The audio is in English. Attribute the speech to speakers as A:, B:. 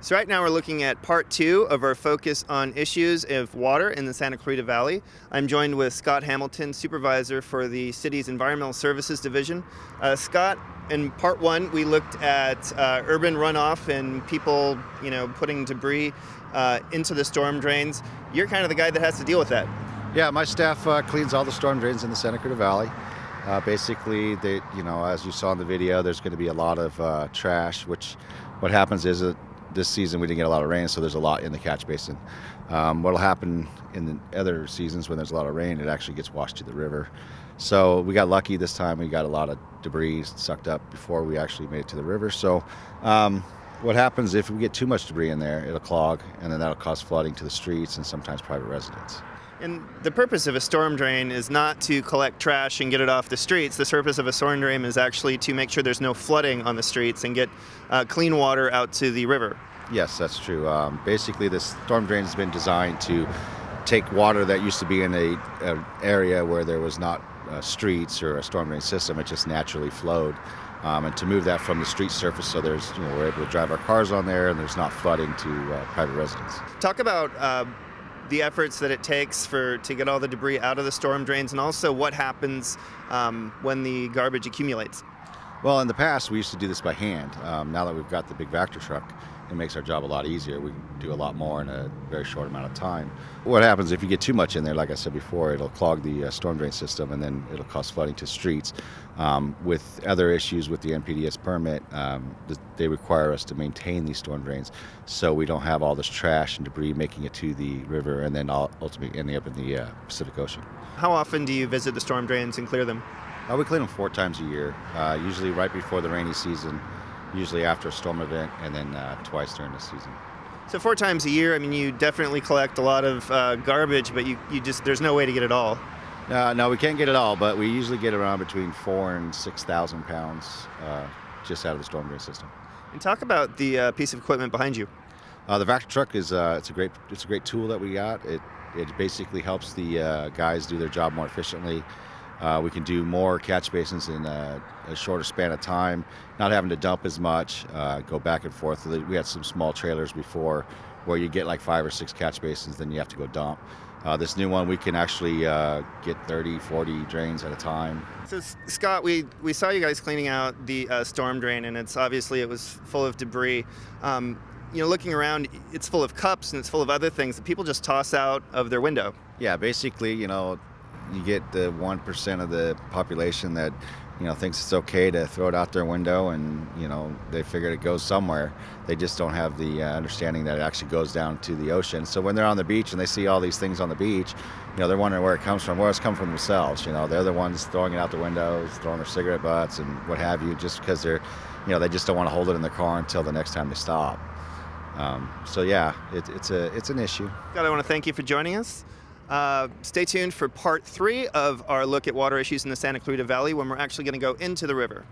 A: So right now we're looking at part two of our focus on issues of water in the Santa Clarita Valley. I'm joined with Scott Hamilton, supervisor for the city's Environmental Services Division. Scott, in part one, we looked at urban runoff and people, putting debris into the storm drains. You're kind of the guy that has to deal with that.
B: Yeah, my staff cleans all the storm drains in the Santa Clarita Valley. Basically, as you saw in the video, there's going to be a lot of trash, which what happens is that this season we didn't get a lot of rain, so there's a lot in the catch basin. What'll happen in the other seasons when there's a lot of rain, it actually gets washed to the river. So we got lucky this time. We got a lot of debris sucked up before we actually made it to the river. So what happens if we get too much debris in there, it'll clog, and then that'll cause flooding to the streets and sometimes private residents.
A: And the purpose of a storm drain is not to collect trash and get it off the streets. The purpose of a storm drain is actually to make sure there's no flooding on the streets and get clean water out to the river.
B: Yes, that's true. Basically, this storm drain has been designed to take water that used to be in an area where there was not streets or a storm drain system. It just naturally flowed. And to move that from the street surface so there's, we're able to drive our cars on there and there's not flooding to private residents.
A: Talk about the efforts that it takes to get all the debris out of the storm drains, and also what happens when the garbage accumulates.
B: Well, in the past, we used to do this by hand. Now that we've got the big Vector truck, it makes our job a lot easier. We can do a lot more in a very short amount of time. What happens if you get too much in there, like I said before, it'll clog the storm drain system, and then it'll cause flooding to streets. With other issues with the NPDES permit, they require us to maintain these storm drains so we don't have all this trash and debris making it to the river and then ultimately ending up in the Pacific Ocean.
A: How often do you visit the storm drains and clear them?
B: We clean them 4 times a year, usually right before the rainy season, usually after a storm event, and then twice during the season.
A: So 4 times a year, I mean, you definitely collect a lot of garbage, but there's no way to get it all.
B: No, we can't get it all, but we usually get around between 4,000 and 6,000 pounds just out of the storm drain system.
A: And talk about the piece of equipment behind you.
B: The Vector truck is it's a great tool that we got. It basically helps the guys do their job more efficiently. We can do more catch basins in a shorter span of time, not having to dump as much, go back and forth. We had some small trailers before where you get like 5 or 6 catch basins, then you have to go dump. This new one, we can actually get 30, 40 drains at a time.
A: So Scott, we saw you guys cleaning out the storm drain, and it was full of debris. Looking around, it's full of cups and it's full of other things that people just toss out of their window.
B: Yeah, basically, you get the 1% of the population that thinks it's okay to throw it out their window, and they figure it goes somewhere. They just don't have the understanding that it actually goes down to the ocean. So when they're on the beach and they see all these things on the beach, they're wondering where it comes from. Well, it's come from themselves. They're the ones throwing it out the windows, throwing their cigarette butts and what have you, just because they just don't want to hold it in their car until the next time they stop. So yeah, it's an issue.
A: Scott, I want to thank you for joining us. Stay tuned for part 3 of our look at water issues in the Santa Clarita Valley, when we're actually going to go into the river.